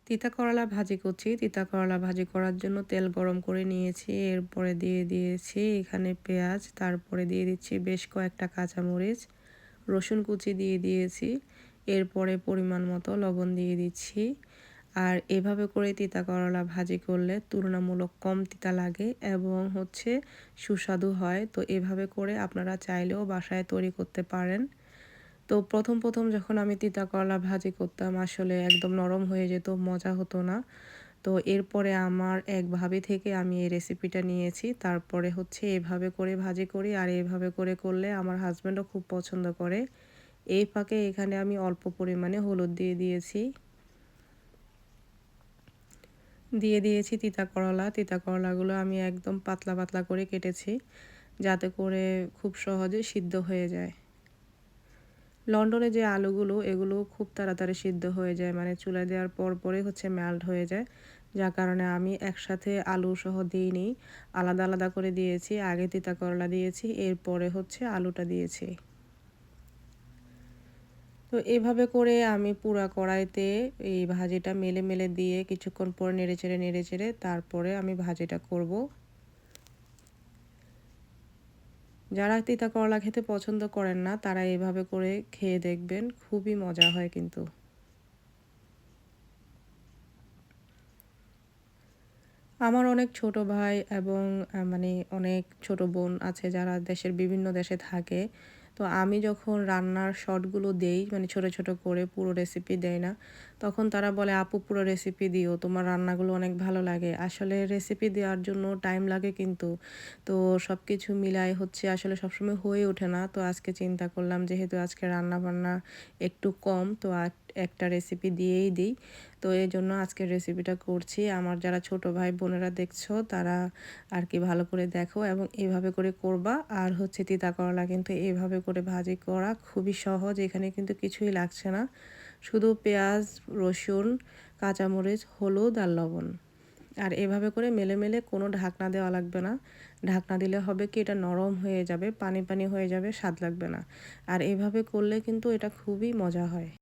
তিতা করলা ভাজি করছি। তিতা করলা ভাজি করার জন্য তেল গরম করে নিয়েছি। এরপরে দিয়ে দিয়েছি এখানে পেঁয়াজ, তারপরে দিয়ে দিচ্ছি বেশ কয়েকটা কাঁচামরিচ, রসুন কুচি দিয়ে দিয়েছি। এরপরে পরিমাণ মতো লবণ দিয়ে দিচ্ছি। আর এভাবে করে তিতা করলা ভাজি করলে তুলনামূলক কম তিতা লাগে এবং সুস্বাদু হয়। তো এভাবে করে আপনারা চাইলেও বাসায় তৈরি করতে পারেন। তো প্রথম যখন আমি তিতা করলা ভাজি করতাম আসলে একদম নরম হয়ে যেত, মজা হতো না। তো এরপরে আমার এক ভাবি থেকে আমি এই রেসিপিটা নিয়েছি। তারপরে এভাবে করে ভাজি করি আর এভাবে করে করলে আমার হাসব্যান্ডও খুব পছন্দ করে। এই ফাঁকে এখানে আমি অল্প পরিমাণে হলুদ দিয়ে দিয়েছি। দিয়ে দিয়েছি তিতা করলা। তিতা করলাগুলো আমি একদম পাতলা, পাতলা করে কেটেছি যাতে করে খুব সহজে সিদ্ধ হয়ে যায়। লন্ডনে যে আলুগুলো এগুলো খুব তাড়াতাড়ি সিদ্ধ হয়ে যায়, মানে চুলায় দেওয়ার পরই মেল্ট হয়ে যায়। যার কারণে আমি একসাথে আলু সহ দিইনি, আলাদা আলাদা করে দিয়েছি। আগে তিতা করলা দিয়েছি, এরপরে আলুটা দিয়েছি। তো এভাবে করে আমি পুরা কড়াইতে এই ভাজিটা মেলে মেলে দিয়ে কিছুক্ষণ পর নেড়েচেড়ে তারপরে আমি ভাজিটা করব। যারা তিতা করলা খেতে পছন্দ করেন না তারা এভাবে করে খেয়ে দেখবেন, খুবই মজা হয় কিন্তু। আমার অনেক ছোট ভাই এবং মানে অনেক ছোট বোন আছে যারা দেশের বিভিন্ন দেশে থাকে। তো আমি যখন রান্নার শর্টগুলো দেই, মানে ছোট, ছোট করে পুরো রেসিপি দেই না, তখন তারা বলে, "আপু পুরো রেসিপি দিও। তোমার রান্নাগুলো অনেক ভালো লাগে।" আসলে রেসিপি দেওয়ার জন্য টাইম লাগে কিন্তু। তো সবকিছু মিলায় আসলে সবসময় হয়ে ওঠে না। তো আজকে চিন্তা করলাম যেহেতু আজকে রান্না-বান্না একটু কম, তো একটা রেসিপি দিয়েই দিই। তো এজন্য আজকের রেসিপিটা করছি। আমার যারা ছোট ভাই বোনেরা দেখছো তারা আর কি ভালো করে দেখো এবং এভাবে করে করবা। আর তিতা করলা কিন্তু এভাবে করে ভাজি করা খুবই সহজ। এখানে কিন্তু কিছুই লাগছে না। শুধু পেঁয়াজ, রসুন, কাঁচামরিচ, হলুদ আর লবণ। আর এভাবে করে মেলে মেলে কোনো ঢাকনা দেওয়া লাগবে না। ঢাকনা দিলে হবে কি এটা নরম হয়ে যাবে, পানি পানি হয়ে যাবে, স্বাদ লাগবে না। আর এভাবে করলে কিন্তু এটা খুবই মজা হয়।